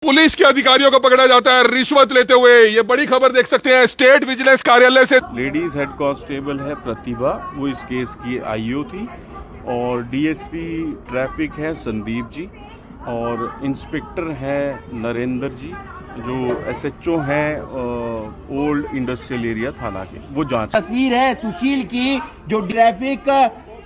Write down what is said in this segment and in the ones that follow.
Police के अधिकारियों को पकड़ा जाता है रिश्वत लेते हुए। ये बड़ी खबर देख सकते हैं स्टेट विजिलेंस कार्यालय से। लेडीज हेड कांस्टेबल है प्रतिभा, वो इस केस की आईओ थी, और डीएसपी ट्रैफिक है संदीप जी, और इंस्पेक्टर है नरेंद्र जी, जो एसएचओ है ओल्ड इंडस्ट्रियल एरिया थाना के, वो जांच। तस्वीर है सुशील की, जो ट्रैफिक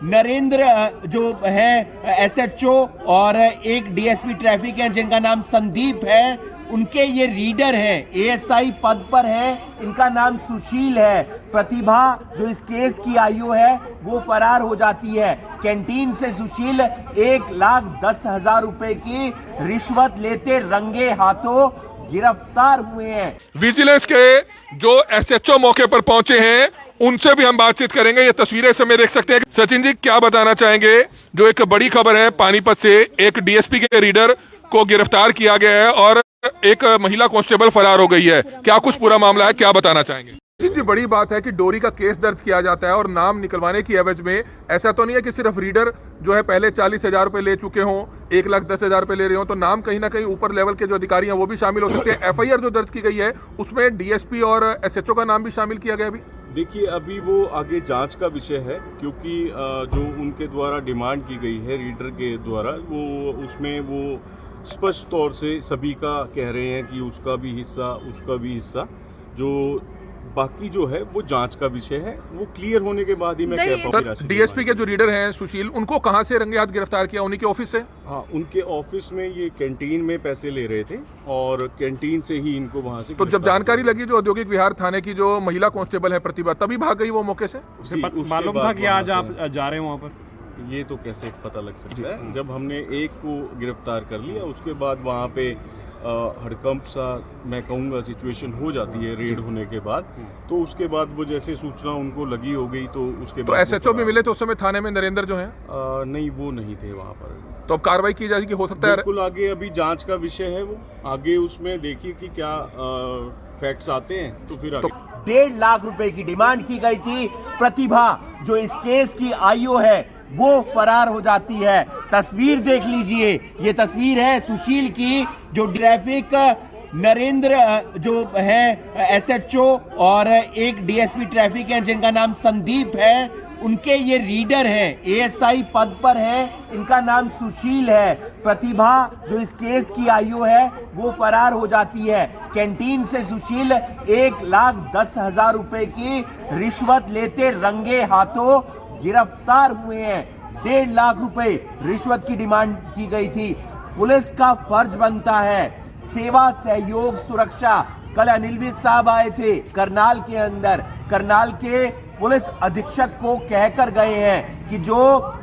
नरेंद्र जो है एसएचओ और एक डीएसपी ट्रैफिक है जिनका नाम संदीप है, उनके ये रीडर हैं, एएसआई पद पर हैं, इनका नाम सुशील है। प्रतिभा जो इस केस की आईओ है वो फरार हो जाती है। कैंटीन से सुशील 1,10,000 रुपए की रिश्वत लेते रंगे हाथों गिरफ्तार हुए हैं। विजिलेंस के जो एसएचओ मौके पर पहुंचे हैं उनसे भी हम बातचीत करेंगे। ये तस्वीरें इस समय देख सकते हैं। सचिन जी, क्या बताना चाहेंगे? जो एक बड़ी खबर है पानीपत से, एक डीएसपी के रीडर को गिरफ्तार किया गया है और एक महिला कांस्टेबल फरार हो गई है। क्या कुछ पूरा मामला है, क्या बताना चाहेंगे? जी, बड़ी बात है कि डोरी का केस दर्ज किया जाता है और नाम निकलवाने की एवज में ऐसा तो नहीं है कि सिर्फ रीडर जो है पहले 40,000 रुपए ले चुके हों, 1,10,000 रुपए ले रहे हो, तो नाम कहीं ना कहीं ऊपर लेवल के जो अधिकारी हैं वो भी शामिल हो सकते हैं। एफआईआर जो दर्ज की गई है उसमें डीएसपी और एसएचओ का नाम भी शामिल किया गया। अभी देखिए, अभी वो आगे जांच का विषय है, क्योंकि जो उनके द्वारा डिमांड की गई है रीडर के द्वारा, वो उसमें वो स्पष्ट तौर से सभी का कह रहे हैं कि उसका भी हिस्सा, जो बाकी जो है वो जांच का विषय है। वो क्लियर होने के बाद ही मैं कह पाऊंगा। डीएसपी के जो रीडर हैं सुशील, उनको कहां से रंगे हाथ गिरफ्तार किया? उन्हीं के ऑफिस से? हाँ, उनके ऑफिस में ये कैंटीन में पैसे ले रहे थे और कैंटीन से ही इनको वहां से। तो जब जानकारी लगी जो औद्योगिक विहार थाने की जो महिला कांस्टेबल है प्रतिभा, तभी भाग गई वो मौके से? उसे मालूम था कि आज आप जा रहे हैं वहाँ पर? ये तो कैसे पता लग सकता है? जब हमने एक को गिरफ्तार कर लिया उसके बाद वहाँ पे हड़कंप सा मैं कहूँगा सिचुएशन हो जाती है रेड होने के बाद। तो उसके बाद वो जैसे सूचना उनको लगी हो गई, तो उसके बाद एसएचओ भी मिले तो उस समय थाने में नरेंद्र जो है? नहीं, वो नहीं थे वहाँ पर। तो अब कार्रवाई की जाएगी, हो सकता है। बिल्कुल, आगे अभी जांच का विषय है, वो आगे उसमें देखिए कि क्या फैक्ट्स आते हैं तो फिर 1.5 लाख रुपए की डिमांड की गई थी। प्रतिभा जो इस केस की आईओ है वो फरार हो जाती है। तस्वीर देख लीजिए, ये तस्वीर है सुशील की, जो ट्रैफिक नरेंद्र जो है एसएचओ और एक डीएसपी ट्रैफिक है जिनका नाम संदीप है, उनके ये रीडर हैं, एएसआई पद पर हैं, इनका नाम सुशील है। प्रतिभा जो इस केस की आईओ है वो फरार हो जाती है। कैंटीन से सुशील 1,10,000 रुपए की रिश्वत लेते रंगे हाथों गिरफ्तार हुए हैं। 1.5 लाख रुपए रिश्वत की डिमांड की गई थी। पुलिस का फर्ज बनता है सेवा, सहयोग, सुरक्षा। कल अनिल विज साहब आए थे करनाल के अंदर, करनाल के पुलिस अधीक्षक को कहकर गए हैं कि जो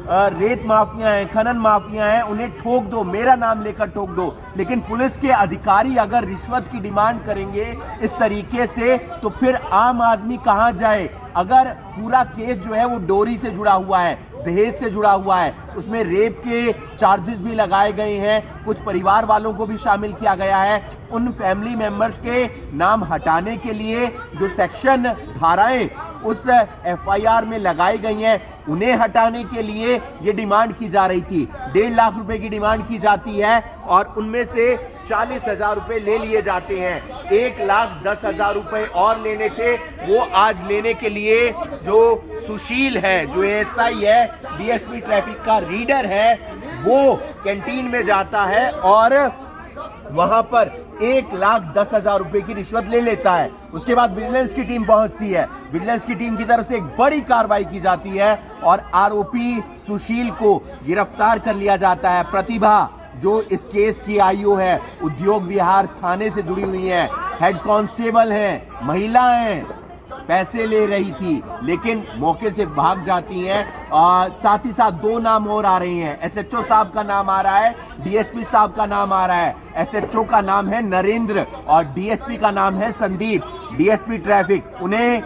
रेत माफिया हैं, खनन माफिया हैं, उन्हें ठोक दो, मेरा नाम लेकर ठोक दो। लेकिन पुलिस के अधिकारी अगर रिश्वत की डिमांड करेंगे इस तरीके से तो फिर आम आदमी कहां जाए? अगर पूरा केस जो है वो डोरी से जुड़ा हुआ है, दहेज से जुड़ा हुआ है, उसमें रेप के चार्जेस भी लगाए गए हैं, कुछ परिवार वालों को भी शामिल किया गया है। उन फैमिली मेंबर्स के नाम हटाने के लिए जो सेक्शन धाराएं उस एफआईआर में लगाई गई हैं, उन्हें हटाने के लिए ये डिमांड की जा रही थी। 1.5 लाख रुपए की डिमांड की जाती है और उनमें से 40,000 रुपए ले लिए जाते हैं। 1,10,000 रुपए और लेने थे, वो आज लेने के लिए जो सुशील है, जो एएसआई है, डीएसपी ट्रैफिक का रीडर है, वो कैंटीन में जाता है और वहां पर 1,10,000 रुपए की रिश्वत ले लेता है। उसके बाद विजिलेंस की टीम पहुंचती है। विजिलेंस की टीम की तरफ से एक बड़ी कार्रवाई की जाती है और आरोपी सुशील को गिरफ्तार कर लिया जाता है। प्रतिभा जो इस केस की आईओ है, उद्योग विहार थाने से जुड़ी हुई है, हेड कांस्टेबल हैं, महिला हैं, पैसे ले रही थी लेकिन मौके से भाग जाती हैं। साथ ही साथ 2 नाम और आ रहे हैं। एसएचओ साहब का नाम आ रहा है, डीएसपी साहब का नाम आ रहा है। एसएचओ का नाम है नरेंद्र और डीएसपी का नाम है संदीप। डीएसपी ट्रैफिक, उन्हें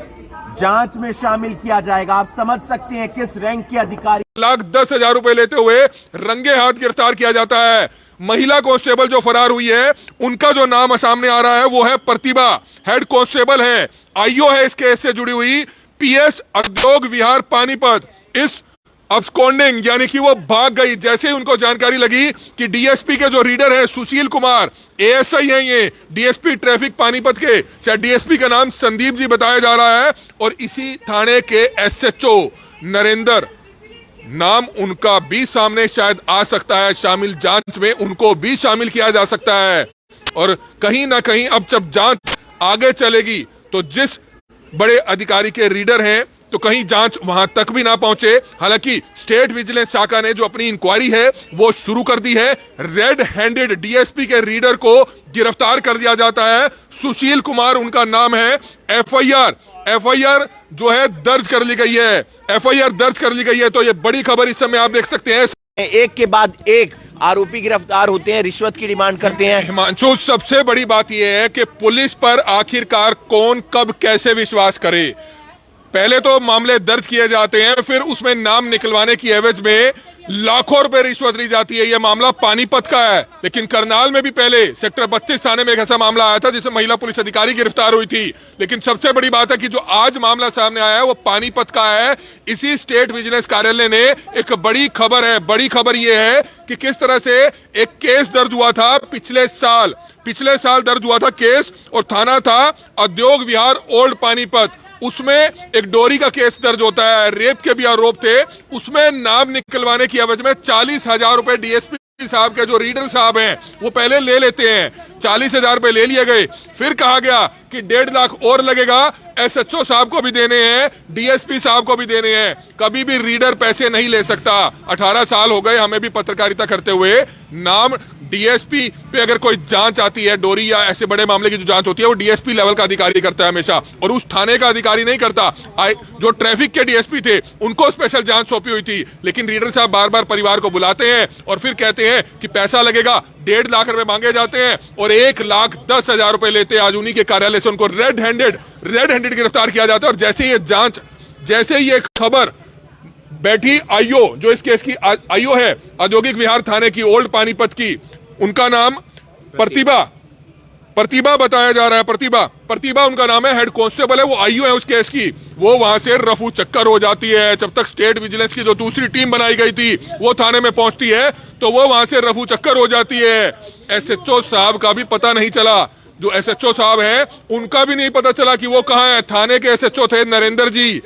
जांच में शामिल किया जाएगा। आप समझ सकते हैं किस रैंक के अधिकारी। 1,10,000 रुपए लेते हुए रंगे हाथ गिरफ्तार किया जाता है। महिला कांस्टेबल जो फरार हुई है उनका जो नाम सामने आ रहा है वो है प्रतिभा, हेड कांस्टेबल है, आईओ है इस केस से जुड़ी हुई, पीएस उद्योग विहार पानीपत। इस अब्सकॉन्डिंग, यानी कि वो भाग गई। जैसे ही उनको जानकारी लगी कि डीएसपी के जो रीडर है सुशील कुमार, एएसआई हैं ये, डीएसपी ट्रैफिक पानीपत के, शायद डीएसपी का नाम संदीप जी बताया जा रहा है, और इसी थाने के एसएचओ नरेंद्र, नाम उनका भी सामने शायद आ सकता है, शामिल जांच में उनको भी शामिल किया जा सकता है। और कहीं ना कहीं अब जब जांच आगे चलेगी तो जिस बड़े अधिकारी के रीडर हैं, तो कहीं जांच वहां तक भी ना पहुंचे। हालांकि स्टेट विजिलेंस शाखा ने जो अपनी इंक्वायरी है वो शुरू कर दी है। रेड हैंडेड डीएसपी के रीडर को गिरफ्तार कर दिया जाता है। सुशील कुमार उनका नाम है। एफआईआर जो है दर्ज कर ली गई है। एफआईआर दर्ज कर ली गई है। तो ये बड़ी खबर इस समय आप देख सकते हैं। एक के बाद एक आरोपी गिरफ्तार होते हैं, रिश्वत की डिमांड करते हैं। हिमांशु, सबसे बड़ी बात यह है कि पुलिस पर आखिरकार कौन कब कैसे विश्वास करे। पहले तो मामले दर्ज किए जाते हैं, फिर उसमें नाम निकलवाने की एवज में लाखों रुपए रिश्वत ली जाती है। यह मामला पानीपत का है, लेकिन करनाल में भी पहले सेक्टर 32 थाने में एक ऐसा मामला आया था जिसमें महिला पुलिस अधिकारी गिरफ्तार हुई थी। लेकिन सबसे बड़ी बात है कि जो आज मामला सामने आया है वो पानीपत का है। इसी स्टेट विजिलेंस कार्यालय ने एक बड़ी खबर है। बड़ी खबर यह है कि किस तरह से एक केस दर्ज हुआ था पिछले साल दर्ज हुआ था केस, और थाना था उद्योग विहार ओल्ड पानीपत। उसमें एक डोरी का केस दर्ज होता है, रेप के भी आरोप थे। उसमें नाम निकलवाने की एवज में 40,000 रुपए डीएसपी साहब के जो रीडर साहब हैं वो पहले ले लेते हैं। 40,000 रुपए ले लिए गए। फिर कहा गया कि 1.5 लाख और लगेगा, एसएचओ साहब को भी देने हैं, डीएसपी साहब को भी देने हैं। कभी भी रीडर पैसे नहीं ले सकता। 18 साल हो गए हमें भी पत्रकारिता करते हुए। नाम डीएसपी पे अगर कोई जांच आती है, डोरी या ऐसे बड़े मामले की जो जांच होती है, वो डीएसपी लेवल का अधिकारी करता है हमेशा, और उस थाने का अधिकारी नहीं करता। जो ट्रैफिक के डीएसपी थे उनको स्पेशल जांच सौंपी हुई थी, लेकिन रीडर साहब बार बार परिवार को बुलाते हैं और फिर कहते हैं कि पैसा लगेगा। 1.5 लाख रुपए मांगे जाते हैं और 1,10,000 रुपए लेते हैं। आज उन्हीं के कार्यालय से उनको रेड हैंडेड गिरफ्तार किया जाता है। और जैसे ही ये खबर बैठी, आईओ जो इस केस की आईओ है औद्योगिक विहार थाने की ओल्ड पानीपत की, उनका नाम प्रतिभा बताया जा रहा है। प्रतिभा उनका नाम है, हेड कांस्टेबल है, वो आईओ है उस केस की। वो वहां से रफू चक्कर हो जाती है। जब तक स्टेट विजिलेंस की जो दूसरी टीम बनाई गई थी वो थाने में पहुंचती है तो वो वहां से रफू चक्कर हो जाती है। एसएचओ साहब का भी पता नहीं चला। जो एसएचओ साहब है उनका भी नहीं पता चला कि वो कहां है। थाने के एसएचओ थे नरेंद्र जी।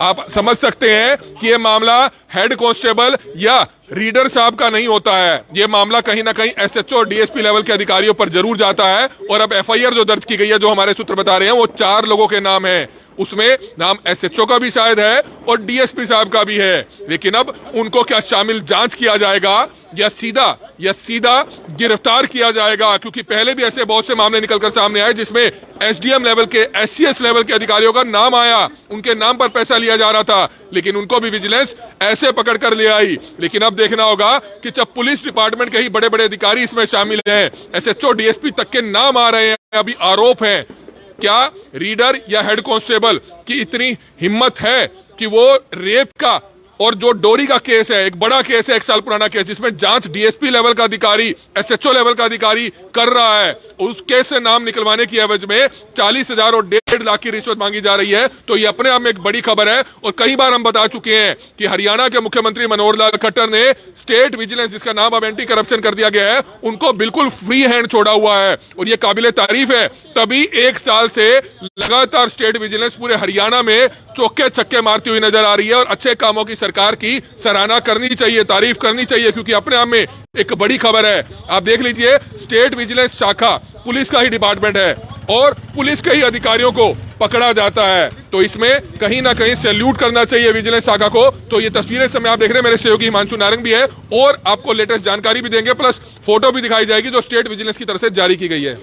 आप समझ सकते हैं कि ये मामला हेड कांस्टेबल या रीडर साहब का नहीं होता है। ये मामला कहीं ना कहीं एसएचओ और डीएसपी लेवल के अधिकारियों पर जरूर जाता है। और अब एफआईआर जो दर्ज की गई है, जो हमारे सूत्र बता रहे हैं, वो 4 लोगों के नाम है। उसमें नाम एसएचओ का भी शायद है और डीएसपी साहब का भी है। लेकिन अब उनको क्या शामिल जांच किया जाएगा या सीधा गिरफ्तार किया जाएगा? क्योंकि पहले भी ऐसे बहुत से मामले निकलकर सामने आए जिसमें एसडीएम लेवल के, एससीएस लेवल के अधिकारियों का नाम आया, उनके नाम पर पैसा लिया जा रहा था, लेकिन उनको भी विजिलेंस ऐसे पकड़ कर ले आई। लेकिन अब देखना होगा कि जब पुलिस डिपार्टमेंट के ही बड़े बड़े अधिकारी इसमें शामिल हैं, एसएचओ डीएसपी तक के नाम आ रहे हैं, अभी आरोप है, क्या रीडर या हेड कांस्टेबल की इतनी हिम्मत है कि वो रेप का और जो डोरी का केस है, एक बड़ा केस है, 1 साल पुराना केस, जिसमें जांच डीएसपी लेवल का अधिकारी, एसएचओ लेवल का अधिकारी कर रहा है, उस केस से नाम निकलवाने की एवज में 40,000 और 1.5 लाख की रिश्वत मांगी जा रही है। तो ये अपने आप में एक बड़ी खबर है। और कई बार हम बता चुके हैं कि हरियाणा के मुख्यमंत्री मनोहर लाल खट्टर ने स्टेट विजिलेंस, जिसका नाम अब एंटी करप्शन कर दिया गया है, उनको बिल्कुल फ्री हैंड छोड़ा हुआ है और ये काबिले तारीफ है। तभी 1 साल से लगातार स्टेट विजिलेंस पूरे हरियाणा में चौके छक्के मारती हुई नजर आ रही है। और अच्छे कामों की सरकार की सराहना करनी चाहिए, तारीफ करनी चाहिए, क्योंकि अपने आप में एक बड़ी खबर है। आप देख लीजिए, स्टेट विजिलेंस शाखा पुलिस का ही डिपार्टमेंट है और पुलिस के ही अधिकारियों को पकड़ा जाता है। तो इसमें कहीं ना कहीं सैल्यूट करना चाहिए विजिलेंस शाखा को। तो ये तस्वीरें समय आप देख रहे हैं, मेरे सहयोगी हिमांशु नारंग भी है और आपको लेटेस्ट जानकारी भी देंगे, प्लस फोटो भी दिखाई जाएगी जो स्टेट विजिलेंस की तरफ से जारी की गई है।